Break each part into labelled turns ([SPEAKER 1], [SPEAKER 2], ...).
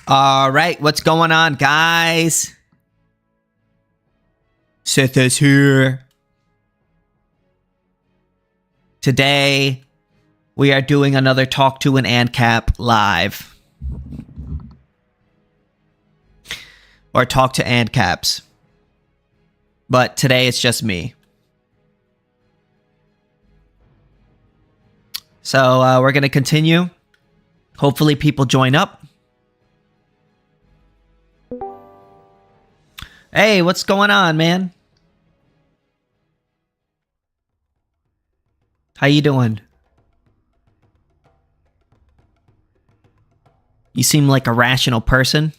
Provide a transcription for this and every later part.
[SPEAKER 1] All right, what's going on, guys? Sithis here. Today, we are doing another Talk to an AnCap live. Or Talk to AnCaps. But today, it's just me. So, we're going to continue. Hopefully, people join up. Hey, what's going on, man? How you doing? You seem like a rational person.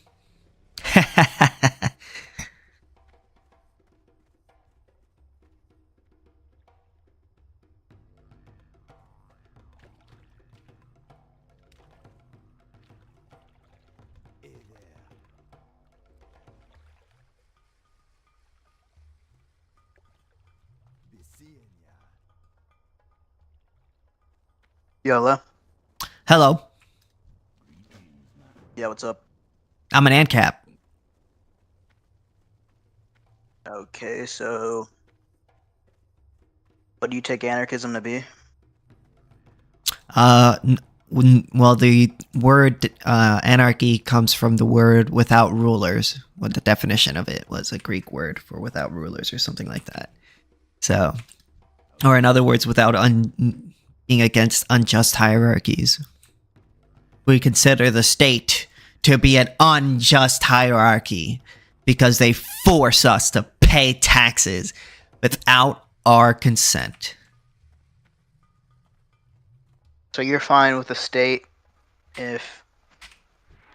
[SPEAKER 2] Hello.
[SPEAKER 1] Hello.
[SPEAKER 2] Yeah, what's up?
[SPEAKER 1] I'm an AnCap.
[SPEAKER 2] Okay, so what do you take anarchism to be?
[SPEAKER 1] Well, the word anarchy comes from the word without rulers. What the definition of it was a Greek word for without rulers or something like that. So, or in other words, without being against unjust hierarchies. We consider the state to be an unjust hierarchy because they force us to pay taxes without our consent.
[SPEAKER 2] So you're fine with the state if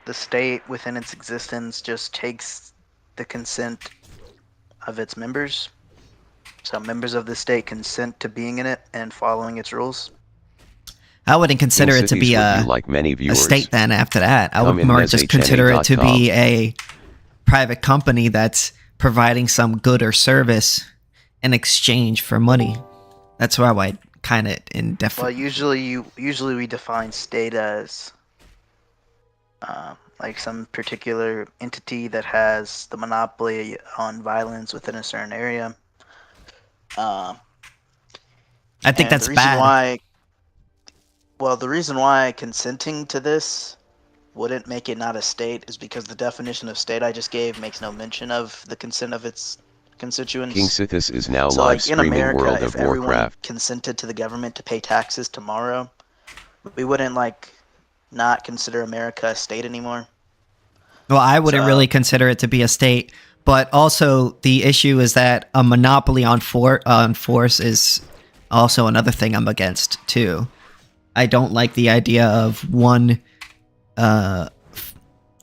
[SPEAKER 2] the state within its existence just takes the consent of its members? So members of the state consent to being in it and following its rules?
[SPEAKER 1] I wouldn't consider it to be a state then after that. I would more just consider it to be a private company that's providing some good or service in exchange for money. That's how I kind of
[SPEAKER 2] Well, usually we define state as like some particular entity that has the monopoly on violence within a certain area.
[SPEAKER 1] I think that's bad.
[SPEAKER 2] The reason why consenting to this wouldn't make it not a state is because the definition of state I just gave makes no mention of the consent of its constituents.
[SPEAKER 3] KingSithis is now live streaming
[SPEAKER 2] in America,
[SPEAKER 3] World of
[SPEAKER 2] if everyone
[SPEAKER 3] Warcraft.
[SPEAKER 2] consented to the government to pay taxes tomorrow, we wouldn't not consider America a state anymore.
[SPEAKER 1] Well, I wouldn't really consider it to be a state, but also the issue is that a monopoly on force is also another thing I'm against too. I don't like the idea of one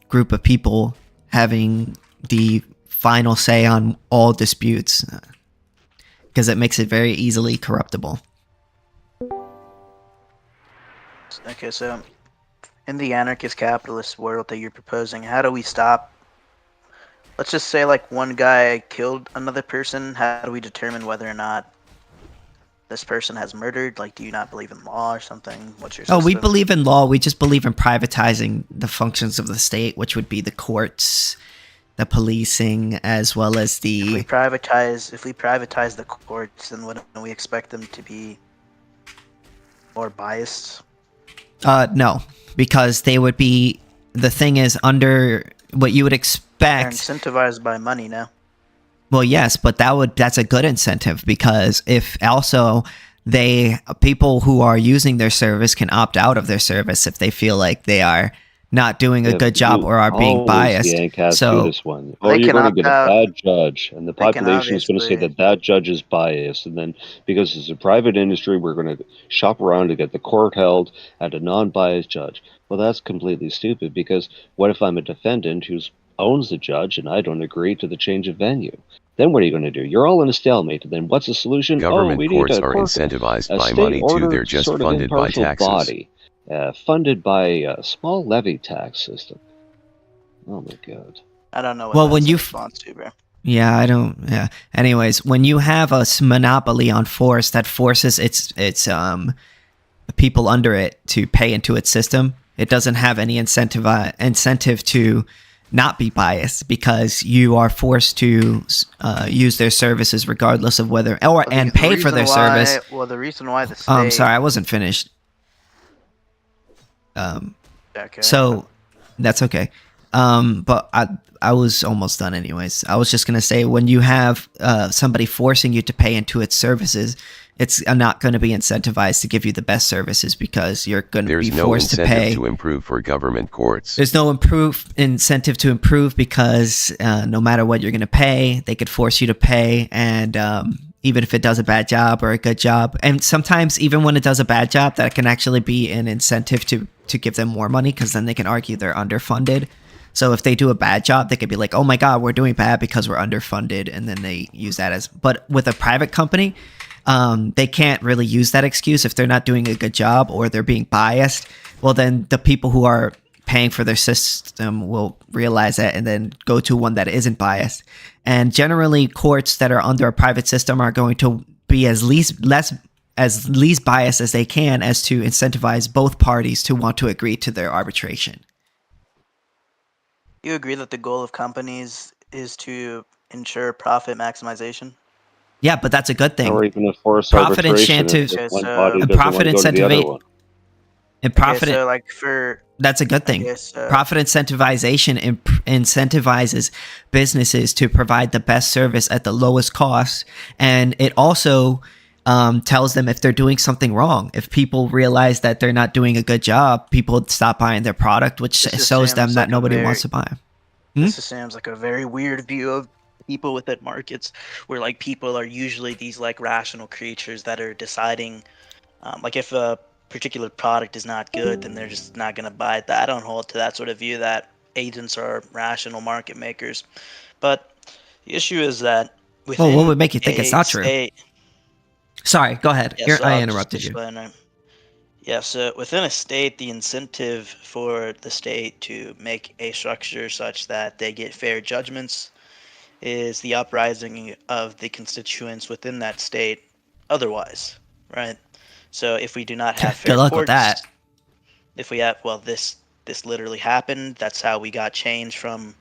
[SPEAKER 1] group of people having the final say on all disputes because it makes it very easily corruptible.
[SPEAKER 2] Okay, so in the anarchist capitalist world that you're proposing, how do we stop? Let's just say one guy killed another person. How do we determine whether or not this person has murdered? Do you not believe in law or something? What's your system?
[SPEAKER 1] Oh, we believe in law. We just believe in privatizing the functions of the state, which would be the courts, the policing, as well as the... If we
[SPEAKER 2] privatize the courts, then wouldn't we expect them to be more biased?
[SPEAKER 1] No, because they would be... The thing is, under what you would expect...
[SPEAKER 2] They're incentivized by money now.
[SPEAKER 1] Well, yes, but that's a good incentive because if also people who are using their service can opt out of their service if they feel like they are not doing a good job or are being biased.
[SPEAKER 4] So this one. Or you're going to get a bad judge, and the population is going to say that judge is biased, and then because it's a private industry, we're going to shop around to get the court held at a non-biased judge. Well, that's completely stupid because what if I'm a defendant who owns the judge and I don't agree to the change of venue? Then what are you going to do? You're all in a stalemate. And then what's the solution?
[SPEAKER 3] Government courts are incentivized by money too. They're just funded by taxes.
[SPEAKER 4] Body, funded by a small levy tax system. Oh my god.
[SPEAKER 2] I don't know what that's response to, bro.
[SPEAKER 1] Yeah, I don't. Yeah. Anyways, when you have a monopoly on force that forces its people under it to pay into its system, it doesn't have any incentive to not be biased, because you are forced to use their services regardless of whether and pay for their service.
[SPEAKER 2] Well, the reason why the state.
[SPEAKER 1] Sorry, I wasn't finished.
[SPEAKER 2] Okay.
[SPEAKER 1] So that's okay. But I was almost done anyways. I was just gonna say, when you have somebody forcing you to pay into its services, it's not going to be incentivized to give you the best services, because you're going to be forced to pay.
[SPEAKER 3] There's no incentive to improve for government courts.
[SPEAKER 1] There's no incentive to improve, because no matter what you're going to pay, they could force you to pay. And even if it does a bad job or a good job, and sometimes even when it does a bad job, that can actually be an incentive to give them more money, because then they can argue they're underfunded. So if they do a bad job, they could be like, oh my God, we're doing bad because we're underfunded. And then they use that as, but with a private company, they can't really use that excuse if they're not doing a good job or they're being biased. Well, then the people who are paying for their system will realize that and then go to one that isn't biased. And generally, courts that are under a private system are going to be as least biased as they can, as to incentivize both parties to want to agree to their arbitration.
[SPEAKER 2] You agree that the goal of companies is to ensure profit maximization?
[SPEAKER 1] Yeah, but that's a good thing.
[SPEAKER 4] Or even a forced
[SPEAKER 1] Profit
[SPEAKER 4] arbitration.
[SPEAKER 1] Incentive,
[SPEAKER 4] Profit
[SPEAKER 1] that's a good thing. Profit incentivization incentivizes businesses to provide the best service at the lowest cost, and it also tells them if they're doing something wrong. If people realize that they're not doing a good job, people stop buying their product, which shows them that nobody wants to buy them.
[SPEAKER 2] This sounds like a very weird view of people within markets, where like people are usually these like rational creatures that are deciding, like if a particular product is not good, then they're just not going to buy it. I don't hold to that sort of view that agents are rational market makers. But the issue is that within
[SPEAKER 1] what would make you think it's not true?
[SPEAKER 2] State,
[SPEAKER 1] sorry, go ahead.
[SPEAKER 2] Yeah,
[SPEAKER 1] I interrupted you.
[SPEAKER 2] Yeah, so within a state, the incentive for the state to make a structure such that they get fair judgments is the uprising of the constituents within that state otherwise, right? So if we do not have fair
[SPEAKER 1] good luck
[SPEAKER 2] courts,
[SPEAKER 1] with that.
[SPEAKER 2] If we have, well, this literally happened. That's how we got change from,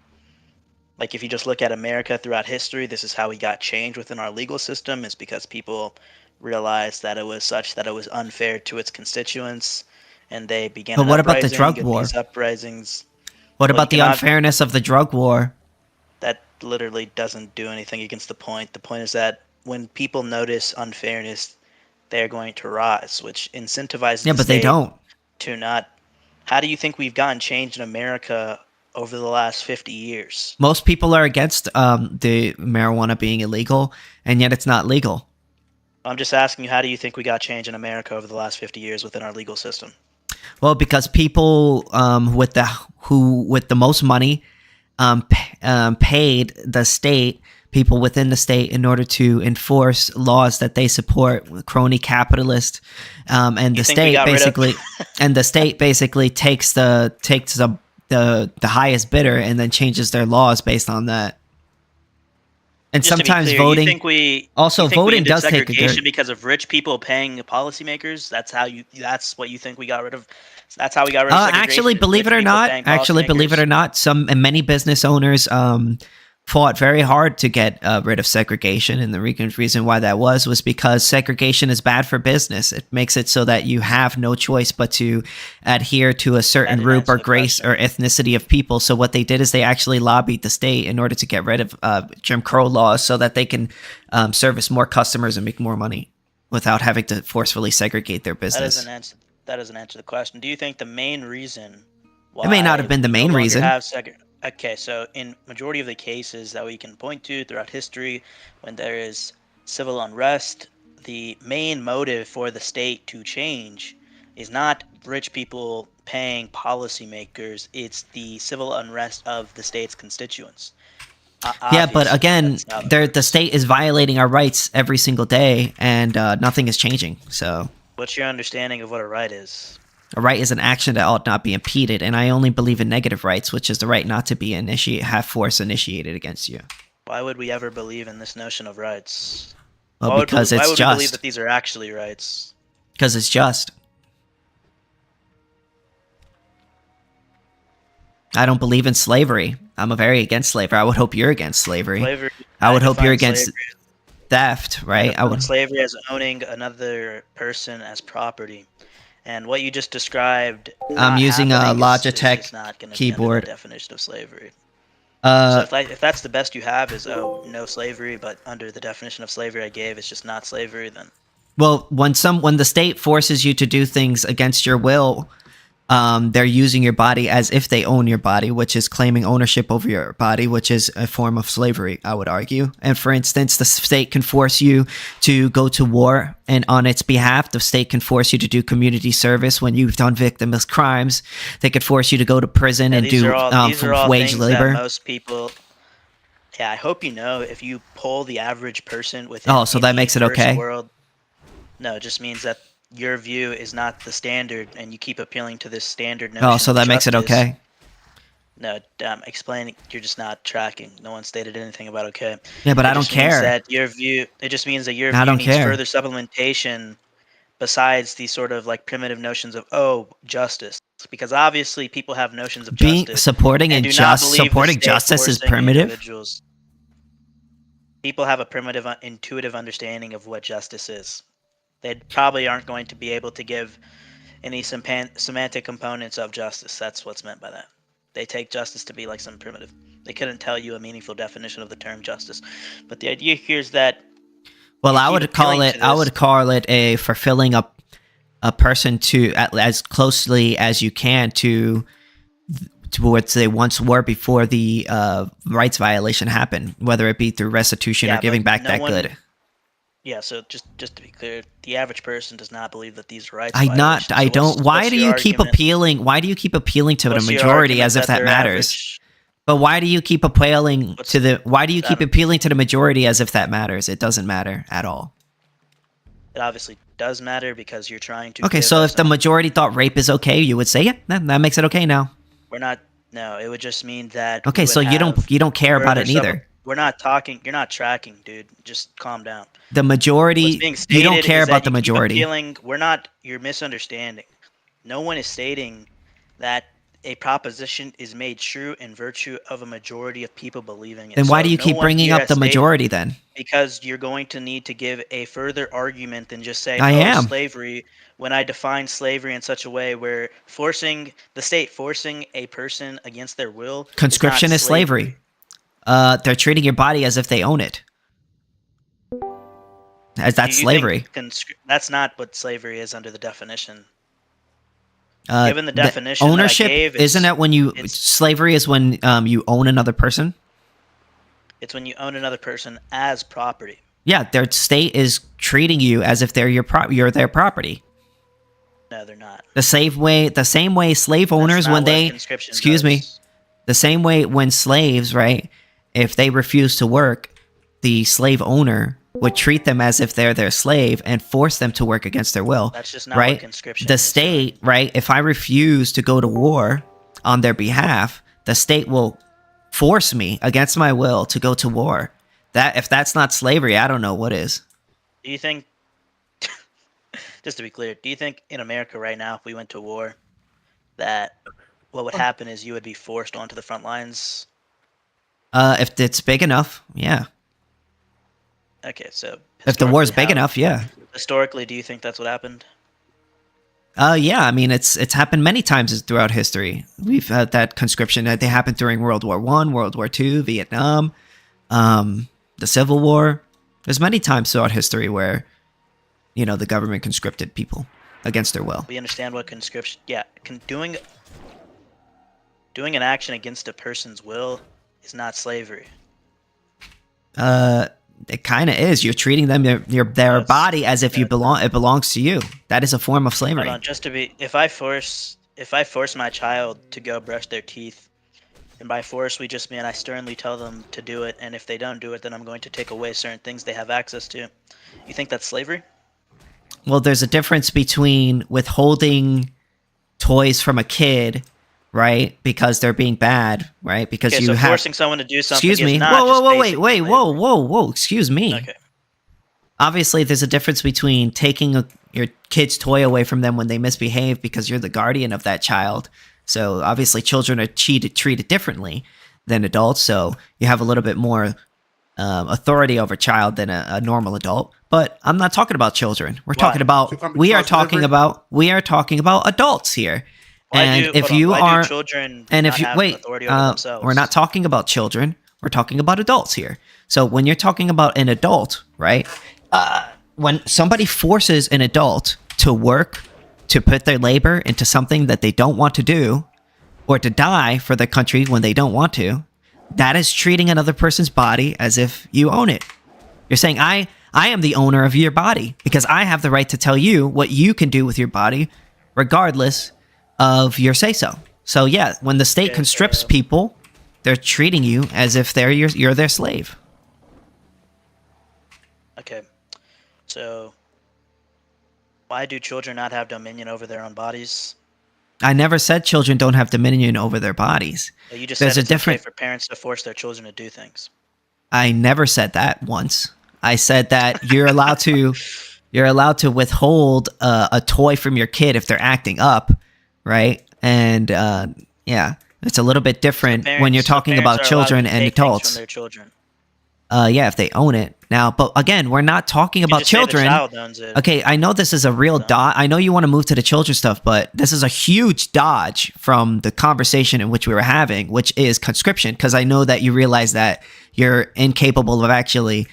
[SPEAKER 2] like, if you just look at America throughout history, this is how we got change within our legal system, is because people realized that it was such that it was unfair to its constituents, and they began.
[SPEAKER 1] But what about the drug war?
[SPEAKER 2] These uprisings.
[SPEAKER 1] What about the unfairness of the drug war?
[SPEAKER 2] That literally doesn't do anything against the point. The point is that when people notice unfairness, they're going to rise, which incentivizes.
[SPEAKER 1] Yeah, but they don't.
[SPEAKER 2] To not. How do you think we've gotten change in America over the last 50 years?
[SPEAKER 1] Most people are against the marijuana being illegal, and yet it's not legal.
[SPEAKER 2] I'm just asking you, how do you think we got change in America over the last 50 years within our legal system?
[SPEAKER 1] Well, because people with the most money paid the state, people within the state, in order to enforce laws that they support, crony capitalist, and the state basically takes the highest bidder and then changes their laws based on that. And
[SPEAKER 2] just
[SPEAKER 1] sometimes
[SPEAKER 2] clear,
[SPEAKER 1] voting.
[SPEAKER 2] Voting
[SPEAKER 1] does take a
[SPEAKER 2] good because of rich people paying policymakers. That's what you think we got rid of. That's how we got rid of segregation.
[SPEAKER 1] Actually, believe it or not, many business owners fought very hard to get rid of segregation, and the reason why that was because segregation is bad for business. It makes it so that you have no choice but to adhere to a certain group or race or ethnicity of people. So what they did is they actually lobbied the state in order to get rid of Jim Crow laws, so that they can service more customers and make more money without having to forcefully segregate their business.
[SPEAKER 2] That doesn't answer the question. Do you think the main reason why
[SPEAKER 1] it may not have been the main reason?
[SPEAKER 2] Okay, so in majority of the cases that we can point to throughout history, when there is civil unrest, the main motive for the state to change is not rich people paying policymakers, it's the civil unrest of the state's constituents.
[SPEAKER 1] Yeah, but again, the state is violating our rights every single day, and nothing is changing. So,
[SPEAKER 2] what's your understanding of what a right is?
[SPEAKER 1] A right is an action that ought not be impeded, and I only believe in negative rights, which is the right not to be have force initiated against you.
[SPEAKER 2] Why would we ever believe in this notion of rights?
[SPEAKER 1] Well, because it's just. Why would we believe
[SPEAKER 2] that these are actually rights?
[SPEAKER 1] Because it's just. I don't believe in slavery. I'm very against slavery. I would hope you're against slavery. I would hope you're against theft, right?
[SPEAKER 2] I would slavery as owning another person as property. And what you just described,
[SPEAKER 1] I'm using a Logitech
[SPEAKER 2] is not going to
[SPEAKER 1] keyboard.
[SPEAKER 2] Be the definition of slavery. So if that's the best you have is no slavery, but under the definition of slavery I gave, it's just not slavery, then.
[SPEAKER 1] Well, when the state forces you to do things against your will, they're using your body as if they own your body, which is claiming ownership over your body, which is a form of slavery, I would argue. And for instance, the state can force you to go to war, and on its behalf, the state can force you to do community service when you've done victimless crimes. They could force you to go to prison and do wage labor.
[SPEAKER 2] Most people. Yeah, I hope you know if you poll the average person within
[SPEAKER 1] so that makes it okay.
[SPEAKER 2] World, no, it just means that your view is not the standard, and you keep appealing to this standard notion.
[SPEAKER 1] So that makes it okay.
[SPEAKER 2] No, explaining. You're just not tracking. No one stated anything about okay.
[SPEAKER 1] Yeah, but I don't care.
[SPEAKER 2] That your view. It just means that your view needs further supplementation, besides these sort of like primitive notions of justice. Because obviously people have notions of justice.
[SPEAKER 1] Supporting justice is primitive.
[SPEAKER 2] Individuals. People have a primitive, intuitive understanding of what justice is. They probably aren't going to be able to give any semantic components of justice. That's what's meant by that. They take justice to be like some primitive. They couldn't tell you a meaningful definition of the term justice. But the idea here is that.
[SPEAKER 1] Well, I would call it a fulfilling a person to as closely as you can to what they once were before the rights violation happened, whether it be through restitution or giving back good.
[SPEAKER 2] Yeah, so just to be clear, the average person does not believe that these rights.
[SPEAKER 1] I don't. Why do you keep appealing? Why do you keep appealing to the majority as if that matters? But why do you keep appealing to the? Why do you keep appealing to the majority as if that matters? It doesn't matter at all.
[SPEAKER 2] It obviously does matter because you're trying to.
[SPEAKER 1] Okay, so if the majority thought rape is okay, you would say, yeah, that makes it okay now.
[SPEAKER 2] We're not. No, it would just mean that.
[SPEAKER 1] Okay, so you don't care about it either.
[SPEAKER 2] We're not talking. You're not tracking, dude. Just calm down.
[SPEAKER 1] The majority. You don't care about the majority.
[SPEAKER 2] You're misunderstanding. No one is stating that a proposition is made true in virtue of a majority of people believing it.
[SPEAKER 1] Then why do you keep bringing up the majority then?
[SPEAKER 2] Because you're going to need to give a further argument than just say, slavery, when I define slavery in such a way where the state forcing a person against their will.
[SPEAKER 1] Conscription is slavery. They're treating your body as if they own it. That's slavery.
[SPEAKER 2] That's not what slavery is under the definition. Given the definition,
[SPEAKER 1] ownership,
[SPEAKER 2] that I gave,
[SPEAKER 1] isn't that when slavery is when you own another person?
[SPEAKER 2] It's when you own another person as property.
[SPEAKER 1] Yeah, their state is treating you as if you're their property.
[SPEAKER 2] No, they're not.
[SPEAKER 1] The same way slave owners the same way when slaves, right? If they refuse to work, the slave owner would treat them as if they're their slave and force them to work against their will.
[SPEAKER 2] That's just not what conscription is.
[SPEAKER 1] The state, right? If I refuse to go to war on their behalf, the state will force me against my will to go to war. If that's not slavery, I don't know what is.
[SPEAKER 2] Do you think, just to be clear, do you think in America right now, if we went to war, that what would happen is you would be forced onto the front lines?
[SPEAKER 1] If it's big enough, yeah.
[SPEAKER 2] Okay, so
[SPEAKER 1] if the war's big enough, yeah.
[SPEAKER 2] Historically, do you think that's what happened?
[SPEAKER 1] Yeah. I mean, it's happened many times throughout history. We've had that conscription that they happened during World War I, World War II, Vietnam, the Civil War. There's many times throughout history where, the government conscripted people against their will.
[SPEAKER 2] We understand what conscription. Yeah, doing an action against a person's will is not slavery.
[SPEAKER 1] It kind of is. You're treating them their body as if it belongs to you. That is a form of slavery.
[SPEAKER 2] Hold on, if I force my child to go brush their teeth, and by force we just mean I sternly tell them to do it, and if they don't do it, then I'm going to take away certain things they have access to. You think that's slavery?
[SPEAKER 1] Well, there's a difference between withholding toys from a kid, right? Because they're being bad, right? Because
[SPEAKER 2] forcing someone to do something.
[SPEAKER 1] Excuse me. Whoa. Excuse me.
[SPEAKER 2] Okay.
[SPEAKER 1] Obviously, there's a difference between taking your kid's toy away from them when they misbehave because you're the guardian of that child, So obviously children are treated differently than adults. So you have a little bit more authority over a child than a normal adult. But I'm not talking about children. We are talking about adults here.
[SPEAKER 2] Children
[SPEAKER 1] and if you
[SPEAKER 2] have
[SPEAKER 1] wait,
[SPEAKER 2] authority over themselves?
[SPEAKER 1] we're not talking about children. We're talking about adults here. So when you're talking about an adult, right? When somebody forces an adult to work, to put their labor into something that they don't want to do, or to die for the country when they don't want to, that is treating another person's body as if you own it. You're saying, I am the owner of your body because I have the right to tell you what you can do with your body, regardless of your say-so. So yeah, when the state conscripts people, they're treating you as if you're their slave.
[SPEAKER 2] Okay. So, why do children not have dominion over their own bodies?
[SPEAKER 1] I never said children don't have dominion over their bodies.
[SPEAKER 2] Well, you just said it's okay for parents to force their children to do things.
[SPEAKER 1] I never said that once. I said that you're allowed to withhold a toy from your kid if they're acting up, right? And yeah, it's a little bit different when you're talking about children and adults.
[SPEAKER 2] From their children.
[SPEAKER 1] Yeah, if they own it. Now, but again, we're not talking about children.
[SPEAKER 2] The child owns it.
[SPEAKER 1] Okay, I know this is a real dodge. I know you want to move to the children stuff, but this is a huge dodge from the conversation in which we were having, which is conscription, because I know that you realize that you're incapable of actually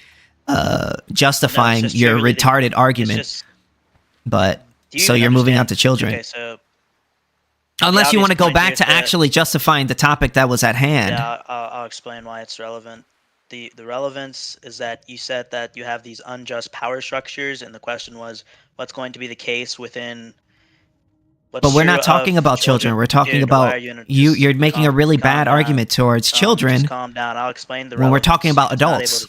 [SPEAKER 1] justifying your retarded argument. So you're moving on to children.
[SPEAKER 2] Okay, so
[SPEAKER 1] unless you want to go back to actually justifying the topic that was at hand.
[SPEAKER 2] Yeah, I'll explain why it's relevant. The relevance is that you said that you have these unjust power structures, and the question was, what's going to be the case within?
[SPEAKER 1] But we're not talking about children. We're talking about you're making a really bad argument towards children.
[SPEAKER 2] Just calm down. I'll explain the relevance.
[SPEAKER 1] When we're talking about adults.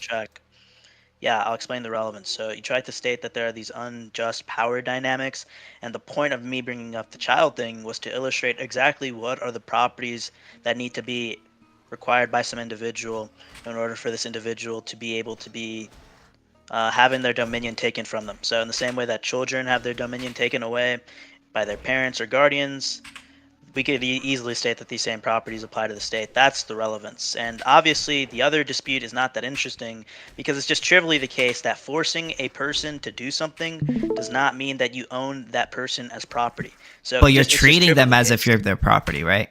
[SPEAKER 2] Yeah, I'll explain the relevance. So you tried to state that there are these unjust power dynamics, and the point of me bringing up the child thing was to illustrate exactly what are the properties that need to be required by some individual in order for this individual to be able to be having their dominion taken from them. So in the same way that children have their dominion taken away by their parents or guardians, we could easily state that these same properties apply to the state. That's the relevance. And obviously the other dispute is not that interesting because it's just trivially the case that forcing a person to do something does not mean that you own that person as property. So
[SPEAKER 1] but you're treating them as if you're their property, right?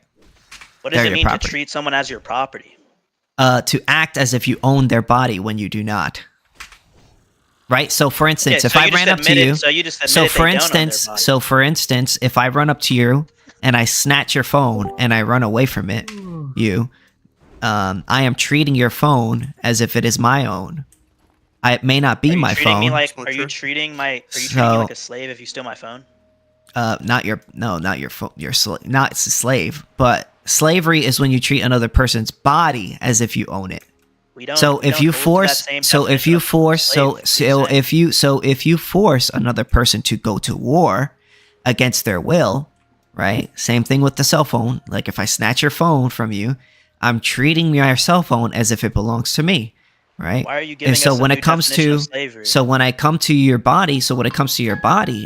[SPEAKER 2] What does it mean to treat someone as your property?
[SPEAKER 1] To act as if you own their body when you do not. Right? So for instance, if I ran up to you, for instance, if I run up to you and I snatch your phone and I run away from it, I am treating your phone as if it is my own. It may not be my phone.
[SPEAKER 2] Are you treating me like a slave if you steal my phone?
[SPEAKER 1] Not your phone. Not a slave, but slavery is when you treat another person's body as if you own it. If you force another person to go to war against their will, right? Same thing with the cell phone. Like if I snatch your phone from you, I'm treating your cell phone as if it belongs to me, right?
[SPEAKER 2] Why are you giving us a new definition of slavery?
[SPEAKER 1] When it comes to your body,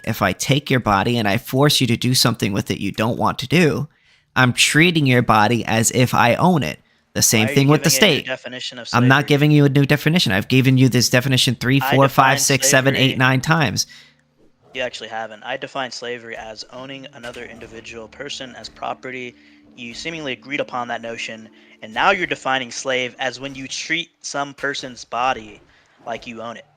[SPEAKER 1] if I take your body and I force you to do something with it you don't want to do, I'm treating your body as if I own it. The same thing with the state. I'm not giving you a new definition. I've given you this definition 3, 4, 5, 6, 7, 8, 9 times.
[SPEAKER 2] You actually haven't. I define slavery as owning another individual person as property. You seemingly agreed upon that notion, and now you're defining slave as when you treat some person's body like you own it.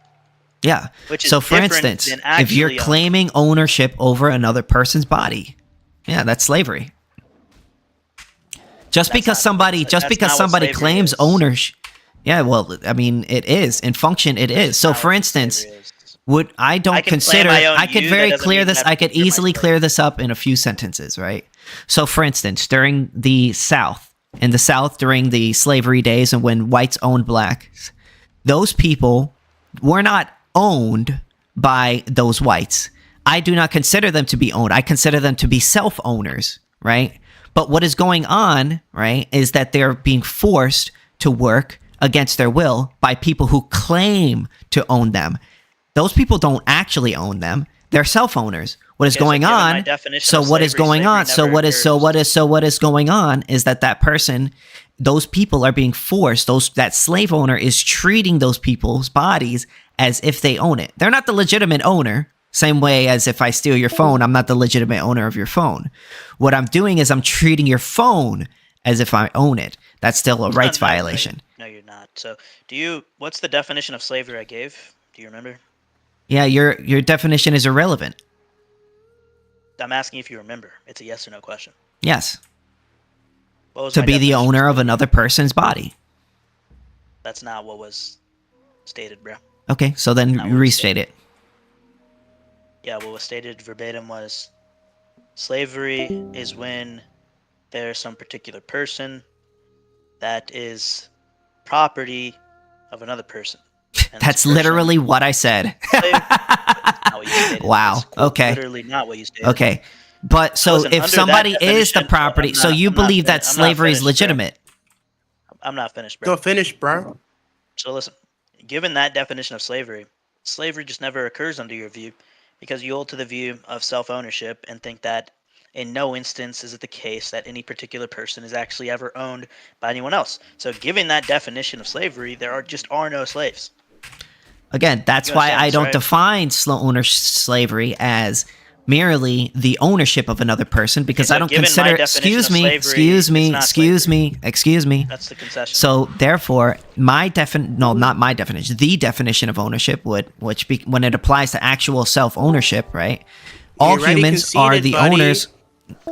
[SPEAKER 1] Yeah. So for instance, if you're claiming ownership over another person's body, yeah, that's slavery. Just because somebody claims ownership, yeah, well, I mean, it is in function. It is. So, for instance, I could easily clear this up in a few sentences, right? So, for instance, during the South, during the slavery days, and when whites owned blacks, those people were not owned by those whites. I do not consider them to be owned. I consider them to be self-owners, right? But what is going on, right, is that they're being forced to work against their will by people who claim to own them. Those people don't actually own them. They're self-owners. What is
[SPEAKER 2] Okay,
[SPEAKER 1] going
[SPEAKER 2] given my
[SPEAKER 1] on?
[SPEAKER 2] definition
[SPEAKER 1] So
[SPEAKER 2] of
[SPEAKER 1] what is
[SPEAKER 2] slavery,
[SPEAKER 1] going on?
[SPEAKER 2] slavery
[SPEAKER 1] So
[SPEAKER 2] never
[SPEAKER 1] what is
[SPEAKER 2] occurs.
[SPEAKER 1] going on is that person, those people are being forced. That slave owner is treating those people's bodies as if they own it. They're not the legitimate owner. Same way as if I steal your phone, I'm not the legitimate owner of your phone. What I'm doing is I'm treating your phone as if I own it. That's still a rights violation.
[SPEAKER 2] No, you're not. So, what's the definition of slavery I gave? Do you remember?
[SPEAKER 1] Yeah, your definition is irrelevant.
[SPEAKER 2] I'm asking if you remember. It's a yes or no question.
[SPEAKER 1] Yes.
[SPEAKER 2] What was
[SPEAKER 1] To
[SPEAKER 2] my
[SPEAKER 1] be the
[SPEAKER 2] definition
[SPEAKER 1] owner of
[SPEAKER 2] slavery?
[SPEAKER 1] another person's body.
[SPEAKER 2] That's not what was stated, bro.
[SPEAKER 1] Okay, so then restate it.
[SPEAKER 2] Yeah, what was stated verbatim was slavery is when there's some particular person that is property of another person.
[SPEAKER 1] That's literally what I said. Wow. Okay.
[SPEAKER 2] Literally not what you stated.
[SPEAKER 1] Okay. But so
[SPEAKER 2] listen,
[SPEAKER 1] if somebody is the property, so you believe that slavery is legitimate?
[SPEAKER 2] I'm not finished, bro.
[SPEAKER 5] Go finish, bro.
[SPEAKER 2] So listen, given that definition of slavery just never occurs under your view because you hold to the view of self-ownership and think that in no instance is it the case that any particular person is actually ever owned by anyone else. So given that definition of slavery, there are no slaves.
[SPEAKER 1] Again, that's why I don't define slavery as merely the ownership of another person, because I don't consider. Excuse me.
[SPEAKER 2] That's the concession.
[SPEAKER 1] So therefore, not my definition. The definition of ownership when it applies to actual self-ownership, right? All humans are the owners.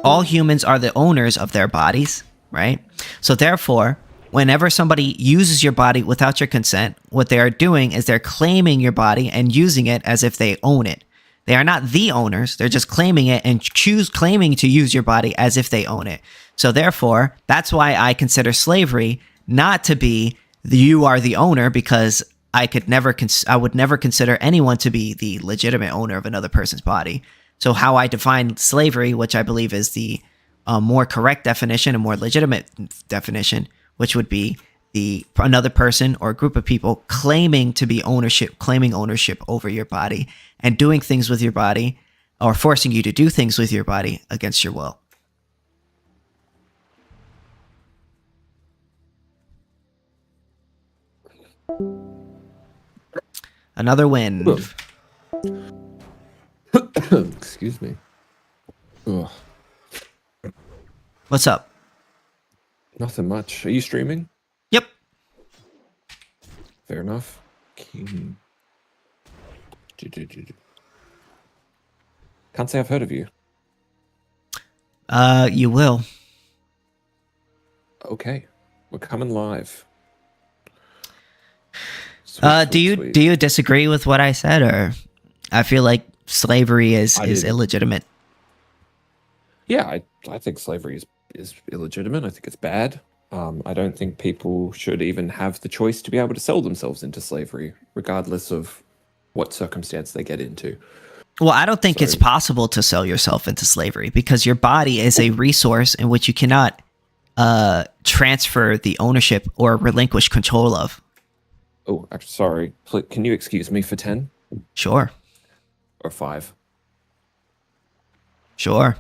[SPEAKER 1] All humans are the owners of their bodies, right? So therefore, whenever somebody uses your body without your consent, what they are doing is they're claiming your body and using it as if they own it. They are not the owners. They're just claiming it and claiming to use your body as if they own it. So therefore, that's why I consider slavery not to be you are the owner, because I would never consider anyone to be the legitimate owner of another person's body. So how I define slavery, which I believe is the more correct definition, a more legitimate definition, which would be another person or a group of people claiming ownership over your body and doing things with your body, or forcing you to do things with your body against your will. Another win.
[SPEAKER 6] Excuse me. Ugh.
[SPEAKER 1] What's up?
[SPEAKER 6] Nothing much. Are you streaming?
[SPEAKER 1] Yep.
[SPEAKER 6] Fair enough. Can't say I've heard of you.
[SPEAKER 1] You will.
[SPEAKER 6] Okay. We're coming live.
[SPEAKER 1] Do you disagree with what I said, or I feel like slavery is illegitimate?
[SPEAKER 6] Yeah, I think slavery is illegitimate. I think it's bad. I don't think people should even have the choice to be able to sell themselves into slavery, regardless of what circumstance they get into.
[SPEAKER 1] Well, I don't think it's possible to sell yourself into slavery, because your body is a resource in which you cannot transfer the ownership or relinquish control of.
[SPEAKER 6] Oh, I'm sorry. Can you excuse me for 10?
[SPEAKER 1] Sure.
[SPEAKER 6] Or 5?
[SPEAKER 1] Sure.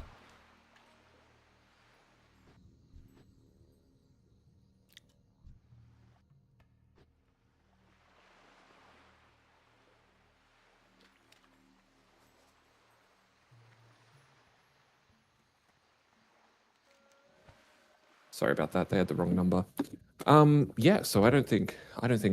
[SPEAKER 6] Sorry about that. They had the wrong number. Yeah, so I don't think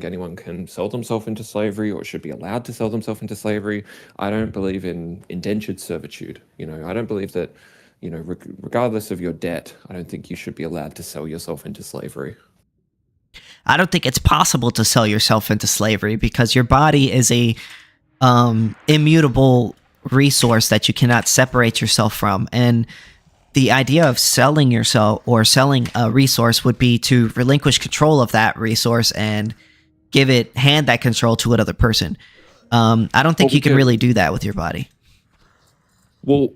[SPEAKER 6] anyone can sell themselves into slavery or should be allowed to sell themselves into slavery. I don't believe in indentured servitude. I don't believe that, regardless of your debt, I don't think you should be allowed to sell yourself into slavery.
[SPEAKER 1] I don't think it's possible to sell yourself into slavery, because your body is a immutable resource that you cannot separate yourself from. And the idea of selling yourself or selling a resource would be to relinquish control of that resource and hand that control to another person. I don't think you can really do that with your body.
[SPEAKER 6] Well,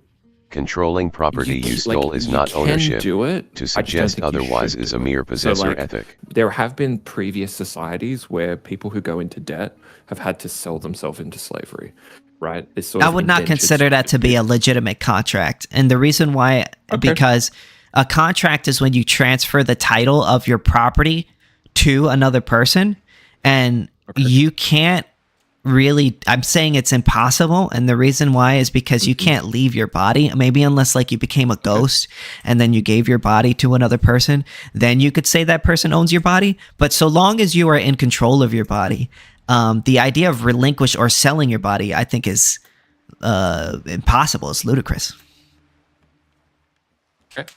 [SPEAKER 3] controlling property you stole is not ownership. To suggest otherwise is a mere possessor ethic.
[SPEAKER 6] There have been previous societies where people who go into debt have had to sell themselves into slavery. right? This sort
[SPEAKER 1] I
[SPEAKER 6] of
[SPEAKER 1] would not
[SPEAKER 6] indentured
[SPEAKER 1] consider that to be a legitimate contract. And the reason why, because a contract is when you transfer the title of your property to another person, and you can't really, I'm saying it's impossible, and the reason why is because you can't leave your body, maybe unless like you became a ghost and then you gave your body to another person, then you could say that person owns your body. But so long as you are in control of your body, the idea of relinquish or selling your body, I think, is impossible. It's ludicrous.
[SPEAKER 6] Okay.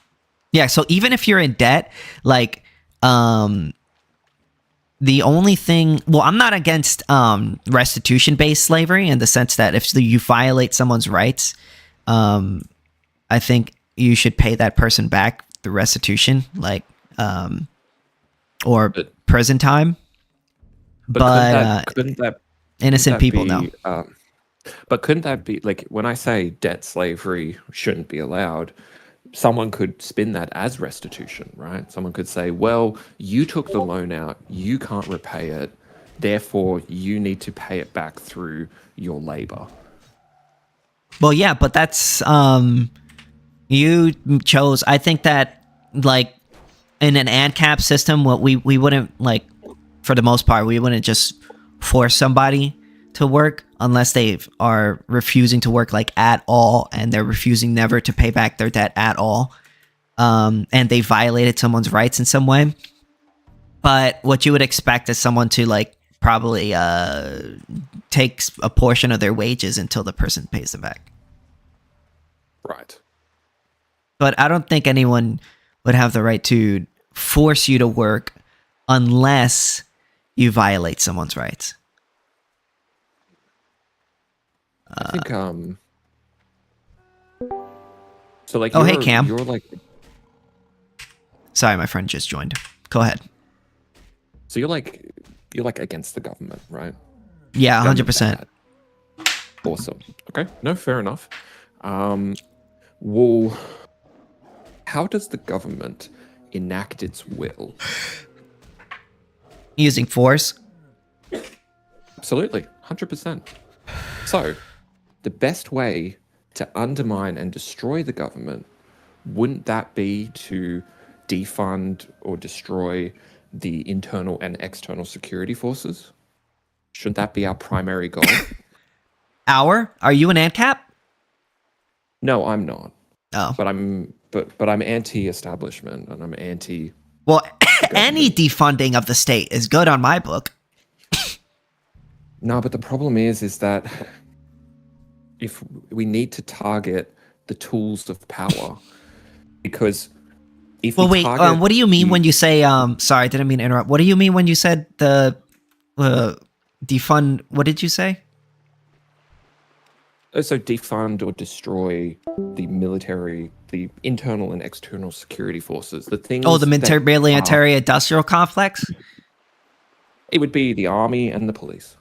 [SPEAKER 1] Yeah, so even if you're in debt, like the only thing, well, I'm not against restitution-based slavery in the sense that if you violate someone's rights, I think you should pay that person back the restitution, like, or prison time. But
[SPEAKER 6] couldn't that
[SPEAKER 1] innocent people, no.
[SPEAKER 6] But couldn't that be, like, when I say debt slavery shouldn't be allowed, someone could spin that as restitution, right? Someone could say, well, you took the loan out, you can't repay it, therefore you need to pay it back through your labor.
[SPEAKER 1] Well, yeah, but that's, you chose, I think that, like, in an AnCap system, what we wouldn't, like, for the most part, we wouldn't just force somebody to work unless they are refusing to work, like, at all, and they're refusing never to pay back their debt at all, and they violated someone's rights in some way. But what you would expect is someone to, like, probably take a portion of their wages until the person pays them back.
[SPEAKER 6] Right.
[SPEAKER 1] But I don't think anyone would have the right to force you to work unless you violate someone's rights.
[SPEAKER 6] I think, so, like,
[SPEAKER 1] oh, hey, Cam.
[SPEAKER 6] You're like,
[SPEAKER 1] sorry, my friend just joined. Go ahead.
[SPEAKER 6] So you're like against the government, right?
[SPEAKER 1] Yeah, 100%.
[SPEAKER 6] Awesome. Okay. No, fair enough. Well, how does the government enact its will?
[SPEAKER 1] Using force?
[SPEAKER 6] Absolutely. 100%. So, the best way to undermine and destroy the government, wouldn't that be to defund or destroy the internal and external security forces? Shouldn't that be our primary goal?
[SPEAKER 1] Are you an AnCap?
[SPEAKER 6] No, I'm not.
[SPEAKER 1] Oh.
[SPEAKER 6] But I'm anti-establishment and I'm anti.
[SPEAKER 1] Well, any defunding of the state is good on my book.
[SPEAKER 6] No, but the problem is that if we need to target the tools of power, because if
[SPEAKER 1] well, wait, what do you mean when you say sorry, I didn't mean to interrupt. What do you mean when you said the defund? What did you say?
[SPEAKER 6] So defund or destroy the military, the internal and external security forces, the things.
[SPEAKER 1] Oh, the military industrial complex.
[SPEAKER 6] It would be the army and the police.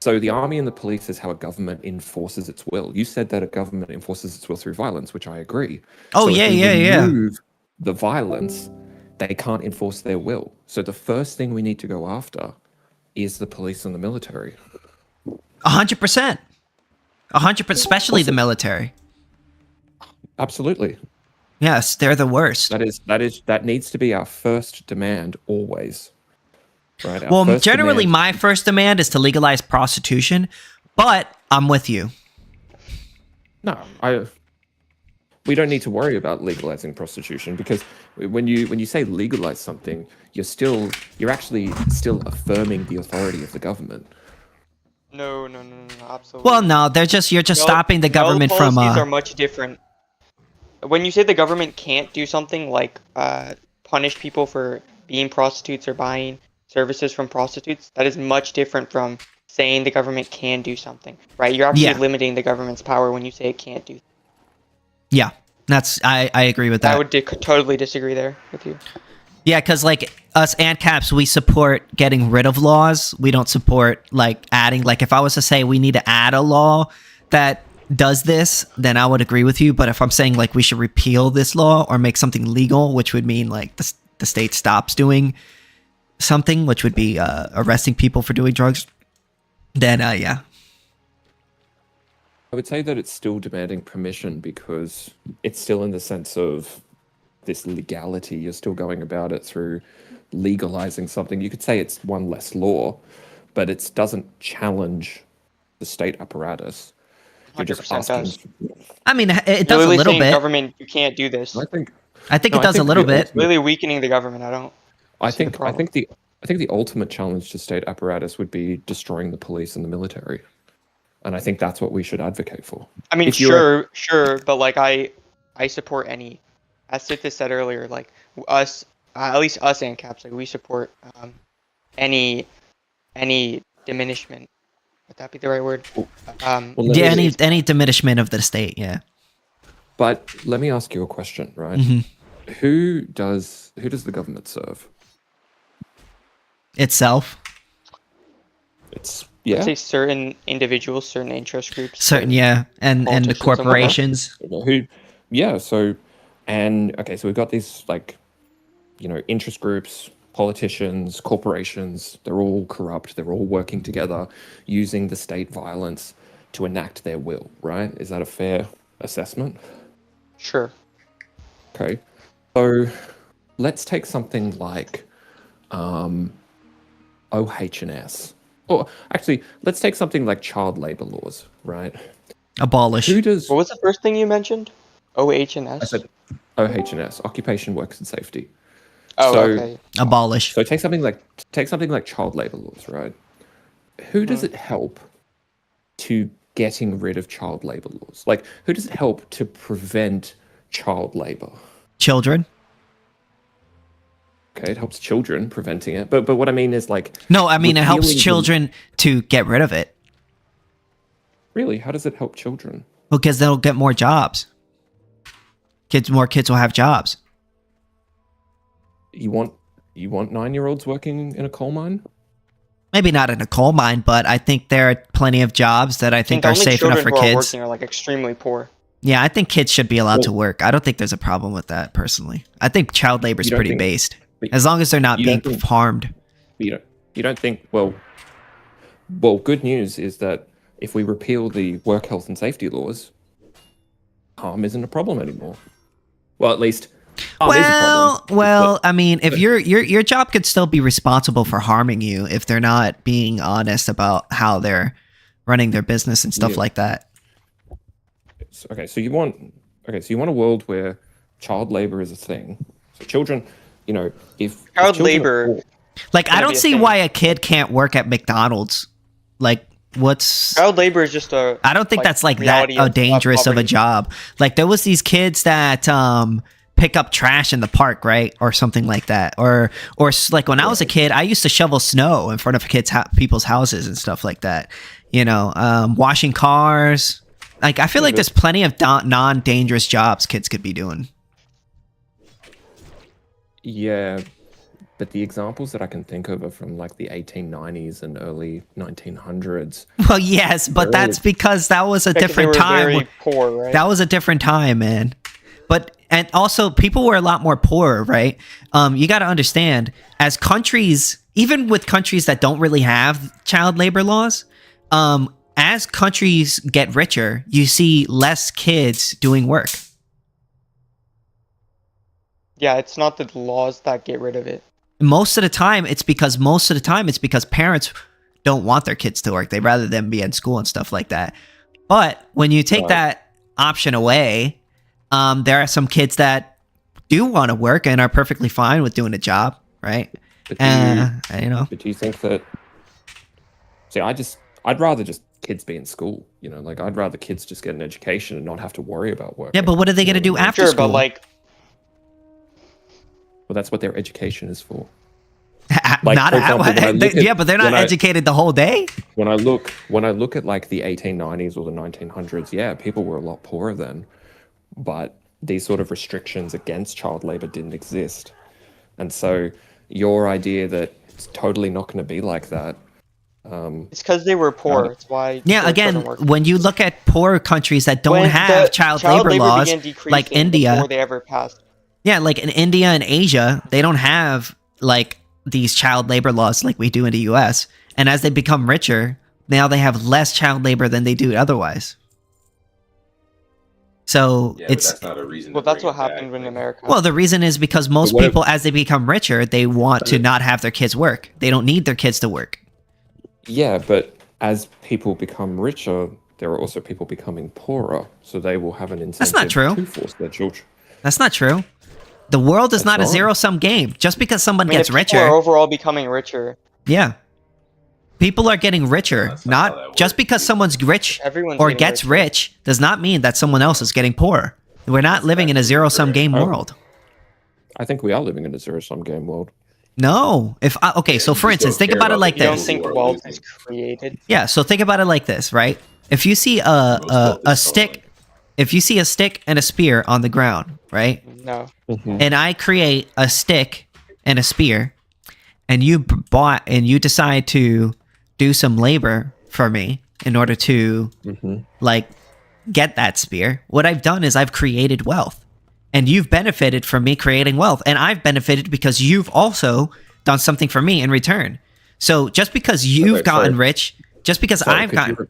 [SPEAKER 6] So the army and the police is how a government enforces its will. You said that a government enforces its will through violence, which I agree.
[SPEAKER 1] Oh,
[SPEAKER 6] so
[SPEAKER 1] yeah.
[SPEAKER 6] Remove the violence, they can't enforce their will. So the first thing we need to go after is the police and the military.
[SPEAKER 1] 100%. 100%, especially the military.
[SPEAKER 6] Absolutely.
[SPEAKER 1] Yes, they're the worst.
[SPEAKER 6] That needs to be our first demand always. Right.
[SPEAKER 1] Well, generally, my first demand is to legalize prostitution, but I'm with you.
[SPEAKER 6] No, we don't need to worry about legalizing prostitution, because when you say legalize something, you're actually still affirming the authority of the government.
[SPEAKER 5] No, absolutely.
[SPEAKER 1] Well, no, you're just stopping the government from.
[SPEAKER 5] Policies are much different. When you say the government can't do something like punish people for being prostitutes or buying services from prostitutes, that is much different from saying the government can do something, right? You're actually limiting the government's power when you say it can't do.
[SPEAKER 1] Yeah, I agree with that.
[SPEAKER 5] I would totally disagree there with you.
[SPEAKER 1] Yeah, because like us AnCaps, we support getting rid of laws. We don't support like adding. Like if I was to say we need to add a law that does this, then I would agree with you. But if I'm saying like we should repeal this law or make something legal, which would mean like the state stops doing something, which would be arresting people for doing drugs, then yeah.
[SPEAKER 6] I would say that it's still demanding permission because it's still in the sense of this legality. You're still going about it through legalizing something. You could say it's one less law, but it doesn't challenge the state apparatus. You're just asking.
[SPEAKER 5] Does.
[SPEAKER 1] I mean, it does a little bit.
[SPEAKER 5] Government, you can't do this.
[SPEAKER 1] I think it does a little bit.
[SPEAKER 5] It's really weakening the government. I think
[SPEAKER 6] the ultimate challenge to state apparatus would be destroying the police and the military. And I think that's what we should advocate for.
[SPEAKER 5] I mean, sure, but like I support any, as Sithis said earlier, like us, at least us AnCaps, like we support any diminishment. Would that be the right word?
[SPEAKER 1] Yeah, any diminishment of the state, yeah.
[SPEAKER 6] But let me ask you a question, right?
[SPEAKER 1] Mm-hmm.
[SPEAKER 6] Who does the government serve?
[SPEAKER 1] Itself.
[SPEAKER 5] I'd say certain individuals, certain interest groups.
[SPEAKER 1] Certain, yeah, and the corporations.
[SPEAKER 6] So we've got these interest groups, politicians, corporations. They're all corrupt. They're all working together, using the state violence to enact their will. Right? Is that a fair assessment?
[SPEAKER 5] Sure.
[SPEAKER 6] Okay. So let's take something like OH&S. Or actually, let's take something like child labor laws, right?
[SPEAKER 1] Abolish.
[SPEAKER 5] What was the first thing you mentioned? OH&S?
[SPEAKER 6] I said OH&S, Occupation, Works and Safety.
[SPEAKER 5] Okay.
[SPEAKER 1] Abolish.
[SPEAKER 6] So take something like child labor laws, right? Who does it help to getting rid of child labor laws? Like, who does it help to prevent child labor?
[SPEAKER 1] Children.
[SPEAKER 6] Okay, it helps children preventing it, but what I mean is like.
[SPEAKER 1] No, I mean it helps children to get rid of it.
[SPEAKER 6] Really? How does it help children?
[SPEAKER 1] Because they'll get more jobs. More kids will have jobs.
[SPEAKER 6] You want 9-year-olds working in a coal mine?
[SPEAKER 1] Maybe not in a coal mine, but I think there are plenty of jobs that I think are safe enough for kids.
[SPEAKER 5] Working are like extremely poor.
[SPEAKER 1] Yeah, I think kids should be allowed to work. I don't think there's a problem with that personally. I think child labor is pretty based. As long as they're not being harmed.
[SPEAKER 6] You don't think, well, good news is that if we repeal the work health and safety laws, harm isn't a problem anymore. Well, at least harm is a problem.
[SPEAKER 1] I mean, if your job could still be responsible for harming you if they're not being honest about how they're running their business and stuff like that.
[SPEAKER 6] Okay, so you want a world where child labor is a thing. So children, if
[SPEAKER 5] child labor,
[SPEAKER 1] I don't see why a kid can't work at McDonald's. Like, what's
[SPEAKER 5] child labor is just a.
[SPEAKER 1] I don't think that's that dangerous of a job. Like, there was these kids that pick up trash in the park, right, or something like that, or like when I was a kid, I used to shovel snow in front of people's houses and stuff like that. Washing cars. Like, I feel like there's plenty of non-dangerous jobs kids could be doing.
[SPEAKER 6] Yeah, but the examples that I can think of are from like the 1890s and early 1900s.
[SPEAKER 1] Well, yes, but that's because that was a different time.
[SPEAKER 5] Very poor, right?
[SPEAKER 1] That was a different time, man. And also people were a lot more poorer, right? You got to understand, as countries, even with countries that don't really have child labor laws, as countries get richer, you see less kids doing work.
[SPEAKER 5] Yeah, it's not the laws that get rid of it.
[SPEAKER 1] Most of the time, it's because parents don't want their kids to work. They'd rather them be in school and stuff like that. But when you take that option away, there are some kids that do want to work and are perfectly fine with doing a job, right?
[SPEAKER 6] But do you think that? See, I'd rather just kids be in school. I'd rather kids just get an education and not have to worry about work.
[SPEAKER 1] Yeah, but what are they going to do after school?
[SPEAKER 5] But like.
[SPEAKER 6] Well, that's what their education is for.
[SPEAKER 1] But they're not educated the whole day.
[SPEAKER 6] When I look at like the 1890s or the 1900s, yeah, people were a lot poorer then, but these sort of restrictions against child labor didn't exist. And so your idea that it's totally not going to be like that.
[SPEAKER 5] It's because they were poor. It's why.
[SPEAKER 1] Yeah, again, when you look at poor countries that don't have child labor laws, like India,
[SPEAKER 5] before they ever passed.
[SPEAKER 1] Yeah, like in India and Asia, they don't have like these child labor laws like we do in the US. And as they become richer, now they have less child labor than they do otherwise. So
[SPEAKER 7] Yeah,
[SPEAKER 1] it's
[SPEAKER 7] but that's not a reason.
[SPEAKER 5] Well, that's what happened in America.
[SPEAKER 1] well, the reason is because most people, as they become richer, they want to not have their kids work. They don't need their kids to work.
[SPEAKER 6] Yeah, but as people become richer, there are also people becoming poorer, so they will have an incentive
[SPEAKER 1] That's not true.
[SPEAKER 6] to force their children.
[SPEAKER 1] That's not true. The world is
[SPEAKER 6] That's
[SPEAKER 1] not a
[SPEAKER 6] not.
[SPEAKER 1] zero-sum game. Just because someone
[SPEAKER 5] I mean,
[SPEAKER 1] gets
[SPEAKER 5] if people
[SPEAKER 1] richer,
[SPEAKER 5] are overall becoming richer.
[SPEAKER 1] yeah. People are getting richer.
[SPEAKER 7] That's not how that
[SPEAKER 1] Not just
[SPEAKER 7] works,
[SPEAKER 1] because
[SPEAKER 7] dude.
[SPEAKER 1] someone's rich
[SPEAKER 5] Everyone's
[SPEAKER 1] or
[SPEAKER 5] getting
[SPEAKER 1] gets
[SPEAKER 5] richer.
[SPEAKER 1] rich does not mean that someone else is getting poor. We're not living in a zero-sum game
[SPEAKER 6] Oh.
[SPEAKER 1] world.
[SPEAKER 6] I think we are living in a zero-sum game world.
[SPEAKER 1] No. Okay, so for
[SPEAKER 7] You
[SPEAKER 1] instance,
[SPEAKER 7] don't
[SPEAKER 1] think
[SPEAKER 7] care
[SPEAKER 1] about it
[SPEAKER 7] about
[SPEAKER 1] like
[SPEAKER 7] the
[SPEAKER 5] You don't
[SPEAKER 1] this.
[SPEAKER 5] think
[SPEAKER 7] We're
[SPEAKER 5] wealth
[SPEAKER 7] losing.
[SPEAKER 5] is created?
[SPEAKER 1] Yeah, so think about it like this, right? If you see a stick, if you see a stick and a spear on the ground, right?
[SPEAKER 5] No.
[SPEAKER 1] And I create a stick and a spear, and you bought and you decide to do some labor for me in order to like get that spear. What I've done is I've created wealth, and you've benefited from me creating wealth, and I've benefited because you've also done something for me in return. So just because you've gotten rich, just because I've gotten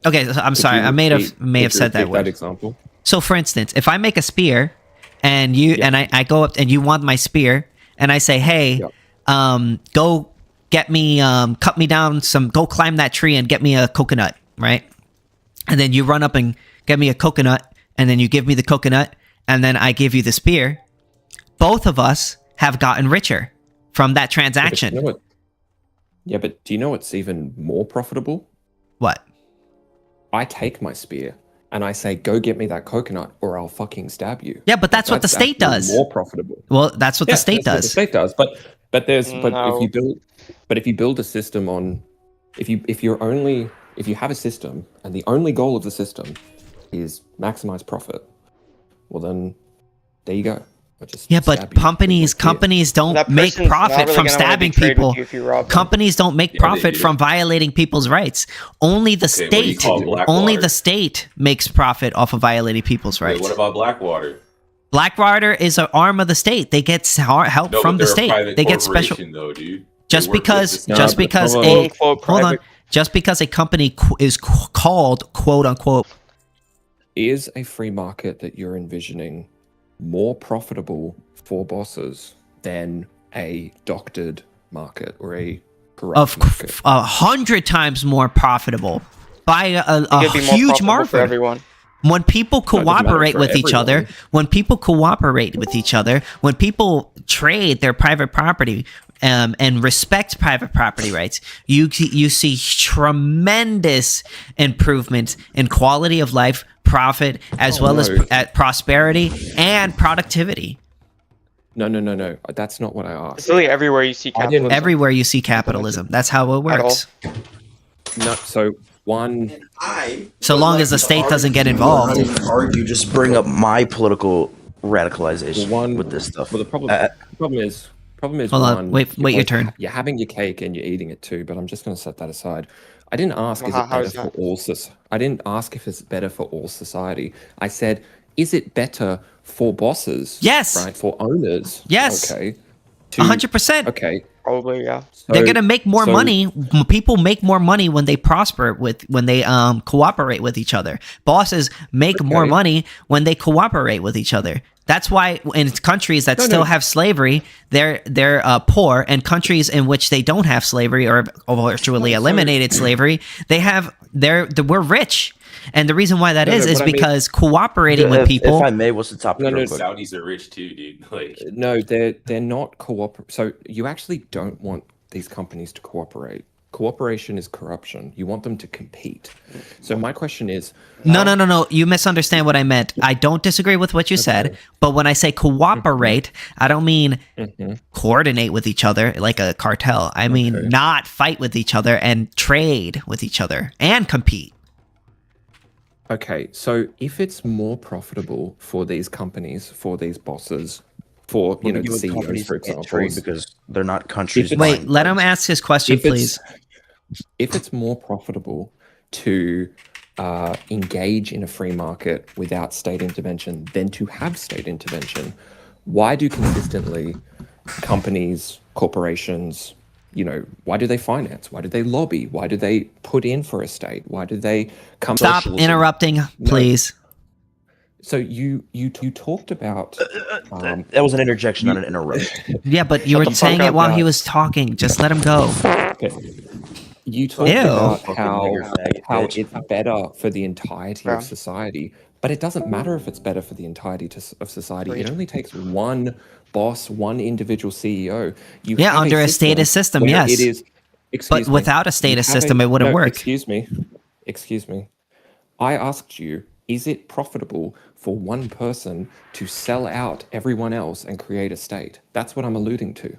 [SPEAKER 1] okay, so I'm sorry, I may have said that word.
[SPEAKER 6] Example.
[SPEAKER 1] So for instance, if I make a spear and you and I go up and you want my spear and I say, hey, go get me cut me down go climb that tree and get me a coconut, right? And then you run up and get me a coconut, and then you give me the coconut, and then I give you the spear. Both of us have gotten richer from that transaction.
[SPEAKER 6] But do you know what's even more profitable?
[SPEAKER 1] What?
[SPEAKER 6] I take my spear and I say, go get me that coconut or I'll fucking stab you.
[SPEAKER 1] Yeah, but that's what the state does.
[SPEAKER 6] More profitable.
[SPEAKER 1] Well, that's what the state
[SPEAKER 6] What the
[SPEAKER 1] does.
[SPEAKER 6] state does. But
[SPEAKER 5] No.
[SPEAKER 6] if you build a system on, if you have a system and the only goal of the system is maximize profit, well then there you go.
[SPEAKER 1] Yeah, but companies don't
[SPEAKER 5] That
[SPEAKER 1] make
[SPEAKER 5] person's not
[SPEAKER 1] profit
[SPEAKER 5] really
[SPEAKER 1] from
[SPEAKER 5] gonna wanna
[SPEAKER 1] stabbing
[SPEAKER 5] trade with
[SPEAKER 1] people.
[SPEAKER 5] you if you rob them.
[SPEAKER 1] Companies don't make
[SPEAKER 7] Yeah, they
[SPEAKER 1] profit
[SPEAKER 7] do.
[SPEAKER 1] from violating people's rights. Only the
[SPEAKER 7] Okay, what do you
[SPEAKER 1] state,
[SPEAKER 7] call Blackwater?
[SPEAKER 1] only the state makes profit off of violating people's
[SPEAKER 7] Wait,
[SPEAKER 1] rights.
[SPEAKER 7] what about Blackwater?
[SPEAKER 1] Blackwater is an arm of the state. They get help
[SPEAKER 7] No,
[SPEAKER 1] from
[SPEAKER 7] but
[SPEAKER 1] the
[SPEAKER 7] they're a
[SPEAKER 1] state.
[SPEAKER 7] private
[SPEAKER 1] They get special.
[SPEAKER 7] corporation, though, dude.
[SPEAKER 1] Just
[SPEAKER 7] They work
[SPEAKER 1] because,
[SPEAKER 7] with the
[SPEAKER 1] just
[SPEAKER 7] state.
[SPEAKER 1] because
[SPEAKER 6] hold
[SPEAKER 1] a
[SPEAKER 6] on.
[SPEAKER 5] Quote-unquote
[SPEAKER 1] hold on,
[SPEAKER 5] private.
[SPEAKER 1] just because a company is called quote unquote.
[SPEAKER 6] Is a free market that you're envisioning more profitable for bosses than a doctored market or a corrupt market?
[SPEAKER 1] 100 times more profitable by
[SPEAKER 5] It
[SPEAKER 1] a
[SPEAKER 5] could be more
[SPEAKER 1] huge
[SPEAKER 5] profitable
[SPEAKER 1] margin.
[SPEAKER 5] for everyone.
[SPEAKER 1] When people
[SPEAKER 6] doesn't matter
[SPEAKER 1] cooperate
[SPEAKER 6] for
[SPEAKER 1] with each other,
[SPEAKER 6] everyone.
[SPEAKER 1] when people cooperate with each other, when people trade their private property and respect private property rights, you see tremendous improvements in quality of life, profit, as well as prosperity and productivity.
[SPEAKER 6] No. That's not what I asked.
[SPEAKER 5] It's really everywhere you see capitalism.
[SPEAKER 1] Everywhere you see capitalism, that's how it works.
[SPEAKER 6] No, so one.
[SPEAKER 1] So long as the state doesn't get involved.
[SPEAKER 8] Argue, just bring up my political radicalization with this stuff.
[SPEAKER 6] Well, the problem is
[SPEAKER 1] Hold
[SPEAKER 6] one,
[SPEAKER 1] on, wait your turn.
[SPEAKER 6] You're having your cake and you're eating it too, but I'm just going to set that aside. I didn't ask I didn't ask if it's better for all society. I said, is it better for bosses?
[SPEAKER 1] Yes.
[SPEAKER 6] Right, for owners.
[SPEAKER 1] Yes.
[SPEAKER 6] Okay.
[SPEAKER 1] 100%.
[SPEAKER 6] Okay.
[SPEAKER 5] Probably, yeah.
[SPEAKER 1] They're gonna make more money. People make more money when they when they cooperate with each other. Bosses make more money when they cooperate with each other. That's why in countries that still have slavery, they're poor, and countries in which they don't have slavery or virtually eliminated slavery, we're rich. And the reason why that is because cooperating with people.
[SPEAKER 8] If I may, what's the topic? Real quick?
[SPEAKER 7] Saudis are rich too, dude. Like,
[SPEAKER 6] no, they're not So you actually don't want these companies to cooperate. Cooperation is corruption. You want them to compete. So my question is...
[SPEAKER 1] No. You misunderstand what I meant. I don't disagree with what you said, but when I say cooperate, I don't mean coordinate with each other like a cartel. I mean not fight with each other and trade with each other and compete.
[SPEAKER 6] Okay, so if it's more profitable for these companies, for these bosses, for the CEOs, for example,
[SPEAKER 8] because they're not countries.
[SPEAKER 1] Wait, let him ask his question, please.
[SPEAKER 6] If it's more profitable to engage in a free market without state intervention than to have state intervention, why do consistently companies, corporations, why do they finance? Why do they lobby? Why do they put in for a state? Why do they come?
[SPEAKER 1] Stop interrupting, please.
[SPEAKER 6] So you talked about
[SPEAKER 8] that was an interjection, not an interruption.
[SPEAKER 1] Yeah, but you were saying it while he was talking. Just let him go.
[SPEAKER 6] Okay. You talked about how it's better for the entirety of society, but it doesn't matter if it's better for the entirety of society. It only takes one boss, one individual CEO.
[SPEAKER 1] Under a status system, yes.
[SPEAKER 6] It is.
[SPEAKER 1] But without a status system, it wouldn't work.
[SPEAKER 6] Excuse me. I asked you, is it profitable for one person to sell out everyone else and create a state? That's what I'm alluding to.